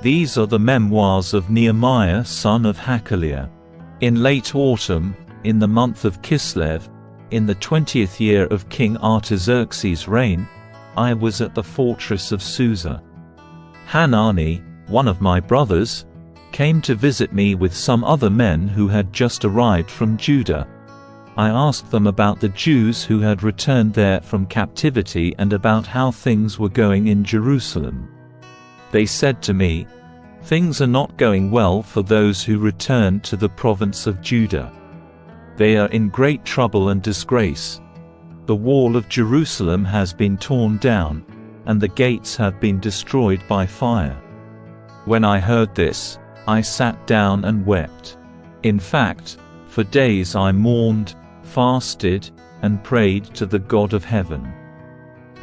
These are the memoirs of Nehemiah son of 𝗥𝗵. In late autumn, in the month of Kislev, in the 20th year of King Artaxerxes' reign, I was at the fortress of Susa. Hanani, one of my brothers, came to visit me with some other men who had just arrived from Judah. I asked them about the Jews who had returned there from captivity and about how things were going in Jerusalem. They said to me, "Things are not going well for those who returned to the province of Judah. They are in great trouble and disgrace. The wall of Jerusalem has been torn down, and the gates have been destroyed by fire." When I heard this, I sat down and wept. In fact, for days I mourned, fasted, and prayed to the God of heaven.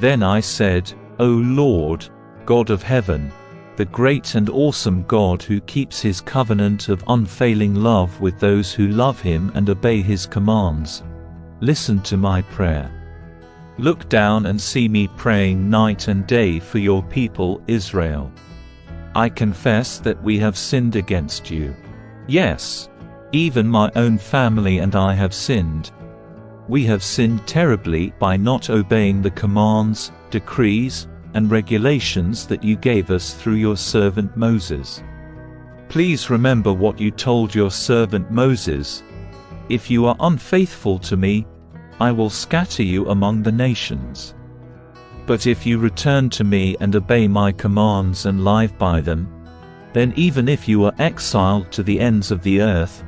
Then I said, "O Lord, God of heaven, the great and awesome God who keeps his covenant of unfailing love with those who love him and obey his commands, listen to my prayer. Look down and see me praying night and day for your people Israel. I confess that we have sinned against you. Yes, even my own family and I have sinned. We have sinned terribly by not obeying the commands, decrees, and regulations that you gave us through your servant Moses. Please remember what you told your servant Moses. If you are unfaithful to me, I will scatter you among the nations. But if you return to me and obey my commands and live by them, then even if you are exiled to the ends of the earth,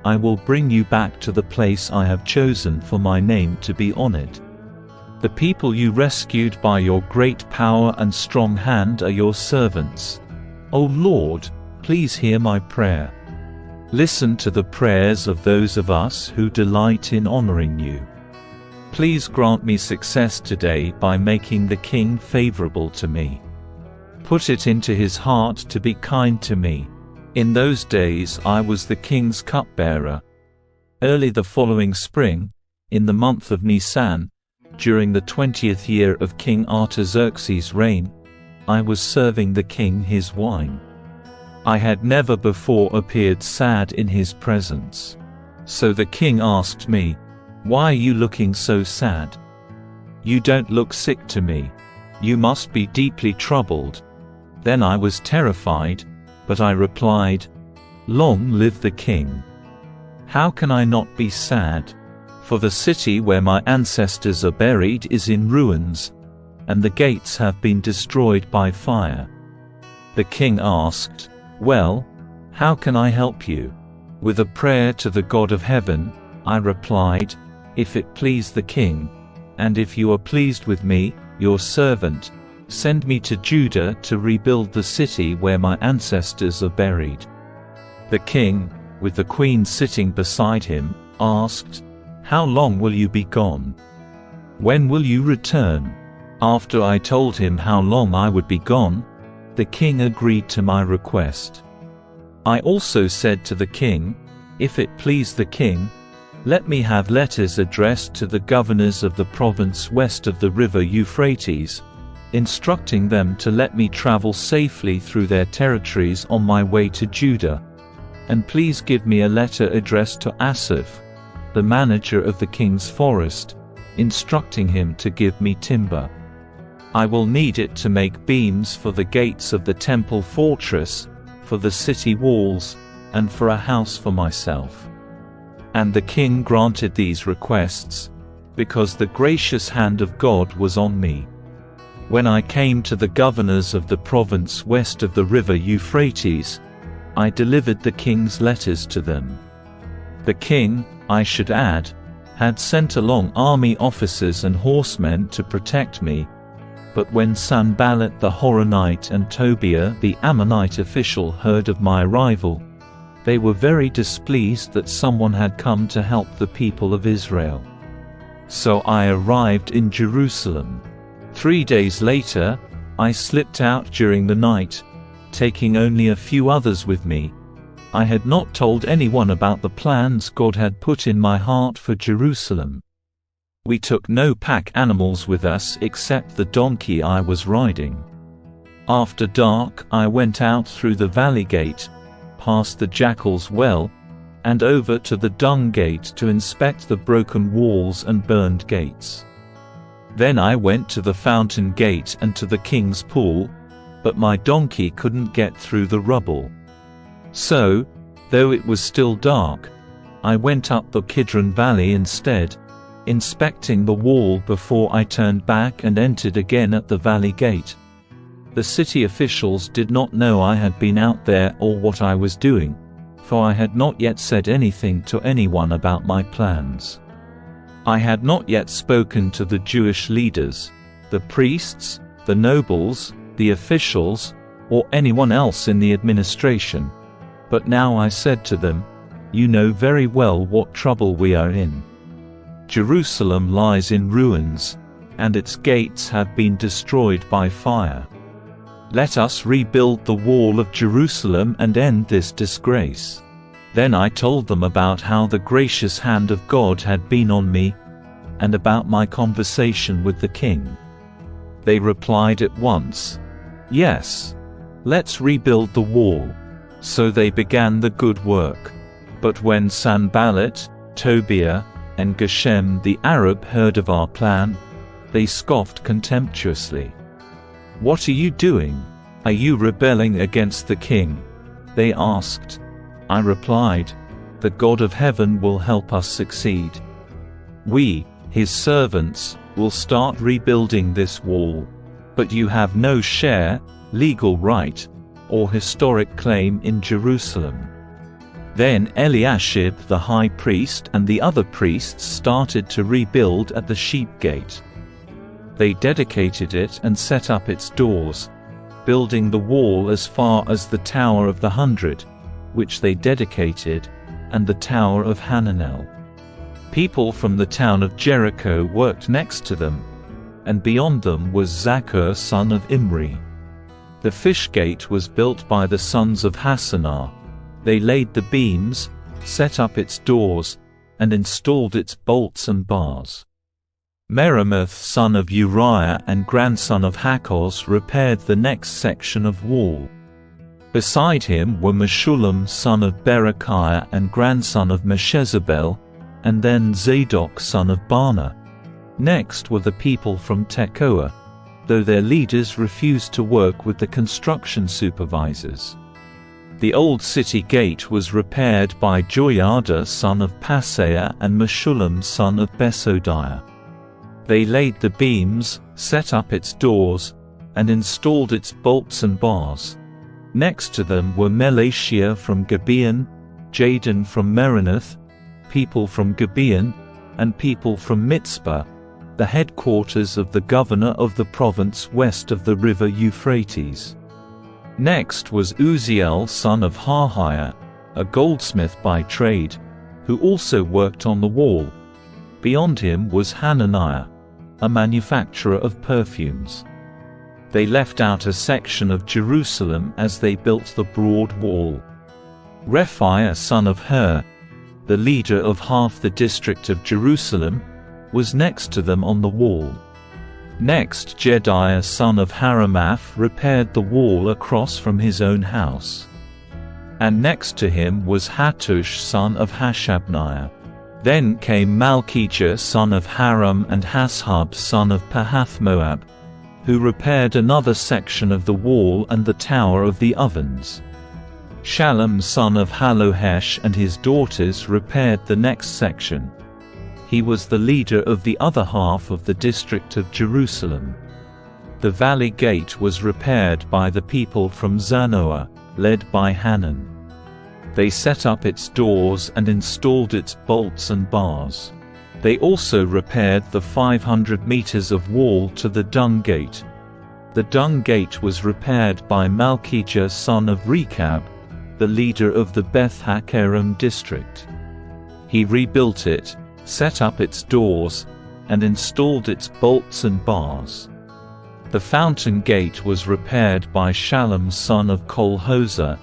I will bring you back to the place I have chosen for my name to be honored. The people you rescued by your great power and strong hand are your servants. O Lord, please hear my prayer. Listen to the prayers of those of us who delight in honoring you. Please grant me success today by making the king favorable to me. Put it into his heart to be kind to me." In those days I was the king's cupbearer. Early the following spring, in the month of Nisan, during the 20th year of King Artaxerxes' reign, I was serving the king his wine. I had never before appeared sad in his presence. So the king asked me, "Why are you looking so sad? You don't look sick to me. You must be deeply troubled." Then I was terrified, but I replied, "Long live the king! How can I not be sad? For the city where my ancestors are buried is in ruins, and the gates have been destroyed by fire." The king asked, "Well, how can I help you?" With a prayer to the God of heaven, I replied, "If it please the king, and if you are pleased with me, your servant, send me to Judah to rebuild the city where my ancestors are buried." The king, with the queen sitting beside him, asked, "How long will you be gone? When will you return?" After I told him how long I would be gone, the king agreed to my request. I also said to the king, "If it please the king, let me have letters addressed to the governors of the province west of the river Euphrates, instructing them to let me travel safely through their territories on my way to Judah. And please give me a letter addressed to Asaph, the manager of the king's forest, instructing him to give me timber. I will need it to make beams for the gates of the temple fortress, for the city walls, and for a house for myself." And the king granted these requests, because the gracious hand of God was on me. When I came to the governors of the province west of the river Euphrates, I delivered the king's letters to them. The king, I should add, had sent along army officers and horsemen to protect me, but when Sanballat the Horonite and Tobiah the Ammonite official heard of my arrival, they were very displeased that someone had come to help the people of Israel. So I arrived in Jerusalem. 3 days later, I slipped out during the night, taking only a few others with me. I had not told anyone about the plans God had put in my heart for Jerusalem. We took no pack animals with us except the donkey I was riding. After dark I went out through the valley gate, past the jackal's well, and over to the dung gate to inspect the broken walls and burned gates. Then I went to the fountain gate and to the king's pool, but my donkey couldn't get through the rubble. So, though it was still dark, I went up the Kidron Valley instead, inspecting the wall before I turned back and entered again at the valley gate. The city officials did not know I had been out there or what I was doing, for I had not yet said anything to anyone about my plans. I had not yet spoken to the Jewish leaders, the priests, the nobles, the officials, or anyone else in the administration. But now I said to them, "You know very well what trouble we are in. Jerusalem lies in ruins, and its gates have been destroyed by fire. Let us rebuild the wall of Jerusalem and end this disgrace." Then I told them about how the gracious hand of God had been on me, and about my conversation with the king. They replied at once, "Yes, let's rebuild the wall." So they began the good work. But when Sanballat, Tobiah, and Geshem the Arab heard of our plan, they scoffed contemptuously. "What are you doing? Are you rebelling against the king?" they asked. I replied, "The God of heaven will help us succeed. We, his servants, will start rebuilding this wall, but you have no share, legal right, or historic claim in Jerusalem." Then Eliashib the high priest and the other priests started to rebuild at the sheep gate. They dedicated it and set up its doors, building the wall as far as the Tower of the 100, which they dedicated, and the Tower of Hananel. People from the town of Jericho worked next to them, and beyond them was Zaccur son of Imri. The fish gate was built by the sons of Hassenaah. They laid the beams, set up its doors, and installed its bolts and bars. Meremoth son of Uriah and grandson of Hakkoz repaired the next section of wall. Beside him were Meshullam son of Berechiah and grandson of Meshezabel, and then Zadok son of Baana. Next were the people from Tekoa, though their leaders refused to work with the construction supervisors. The old city gate was repaired by Joiada son of Paseah and Meshullam son of Besodiah. They laid the beams, set up its doors, and installed its bolts and bars. Next to them were Melashia from Gibeon, Jadon from Meronoth, people from Gibeon, and people from Mitzpah, the headquarters of the governor of the province west of the river Euphrates. Next was Uzziel son of Harhaiah, a goldsmith by trade, who also worked on the wall. Beyond him was Hananiah, a manufacturer of perfumes. They left out a section of Jerusalem as they built the broad wall. Rephaiah son of Hur, the leader of half the district of Jerusalem, was next to them on the wall. Next Jediah son of Haramath repaired the wall across from his own house. And next to him was Hattush son of Hashabniah. Then came Malchijah son of Haram and Hashub son of Pahath-Moab, who repaired another section of the wall and the tower of the ovens. Shallum son of Hallohesh and his daughters repaired the next section. He was the leader of the other half of the district of Jerusalem. The valley gate was repaired by the people from Zanoah, led by Hanan. They set up its doors and installed its bolts and bars. They also repaired the 500 meters of wall to the dung gate. The dung gate was repaired by Malchijah son of Rechab, the leader of the Beth Hakkerem district. He rebuilt it, set up its doors, and installed its bolts and bars. The fountain gate was repaired by Shallum son of Kol-Hozeh,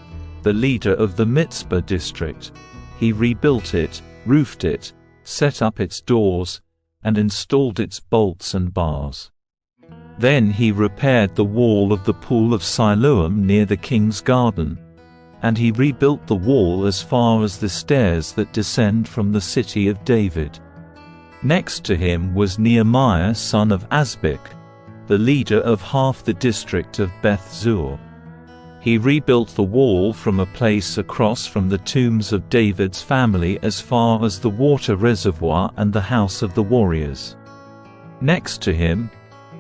the leader of the Mitzpah district. He rebuilt it, roofed it, set up its doors, and installed its bolts and bars. Then he repaired the wall of the pool of Siloam near the king's garden, and he rebuilt the wall as far as the stairs that descend from the city of David. Next to him was Nehemiah son of Azbuk, the leader of half the district of Beth-zur. He rebuilt the wall from a place across from the tombs of David's family as far as the water reservoir and the house of the warriors. Next to him,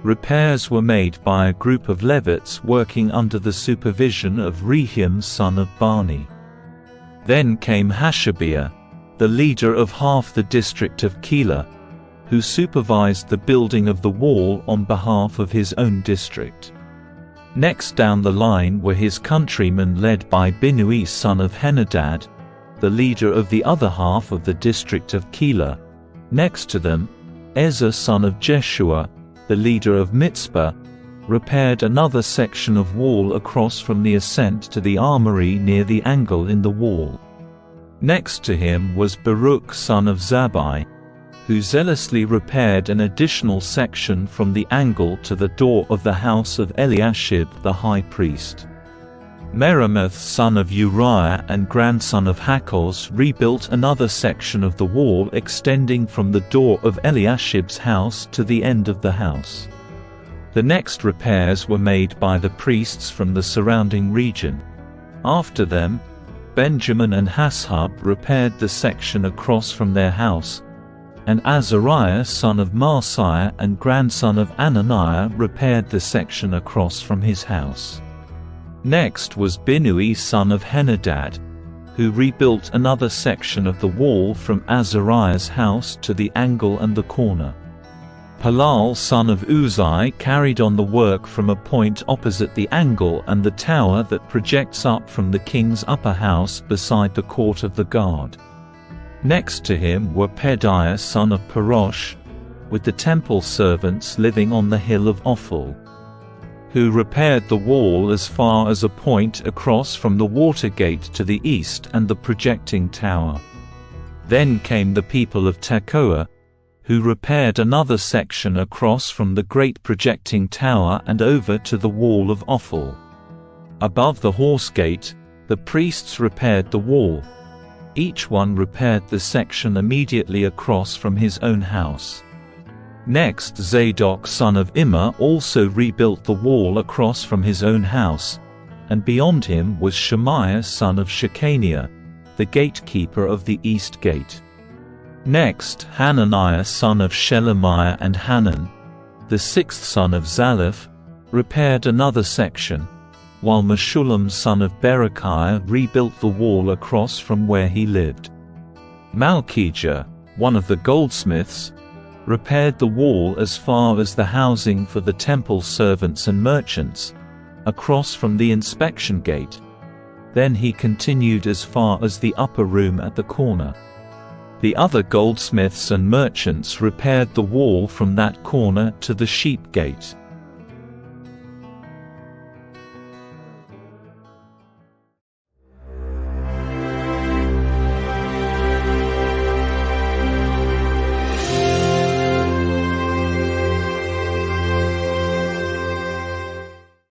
repairs were made by a group of Levites working under the supervision of Rehum son of Bani. Then came Hashabiah, the leader of half the district of Keilah, who supervised the building of the wall on behalf of his own district. Next down the line were his countrymen led by Binnui son of Henadad, the leader of the other half of the district of Keilah. Next to them, Ezer son of Jeshua, the leader of Mitzpah, repaired another section of wall across from the ascent to the armory near the angle in the wall. Next to him was Baruch son of Zabbai, who zealously repaired an additional section from the angle to the door of the house of Eliashib the high priest. Meremoth son of Uriah and grandson of Hakkoz rebuilt another section of the wall extending from the door of Eliashib's house to the end of the house. The next repairs were made by the priests from the surrounding region. After them, Benjamin and Hashub repaired the section across from their house, and Azariah son of Maaseiah and grandson of Ananiah repaired the section across from his house. Next was Binnui son of Henadad, who rebuilt another section of the wall from Azariah's house to the angle and the corner. Palal son of Uzai carried on the work from a point opposite the angle and the tower that projects up from the king's upper house beside the court of the guard. Next to him were Pedaiah son of Parosh, with the temple servants living on the hill of Ophel, who repaired the wall as far as a point across from the water gate to the east and the projecting tower. Then came the people of Tekoa, who repaired another section across from the great projecting tower and over to the wall of Ophel. Above the horse gate, the priests repaired the wall. Each one repaired the section immediately across from his own house. Next Zadok son of Immer also rebuilt the wall across from his own house, and beyond him was Shemaiah son of Shechaniah, the gatekeeper of the east gate. Next Hananiah son of Shelemiah and Hanan, the sixth son of Zalaph, repaired another section, while Meshullam son of Berechiah rebuilt the wall across from where he lived. Malchijah, one of the goldsmiths, repaired the wall as far as the housing for the temple servants and merchants, across from the inspection gate. Then he continued as far as the upper room at the corner. The other goldsmiths and merchants repaired the wall from that corner to the sheep gate.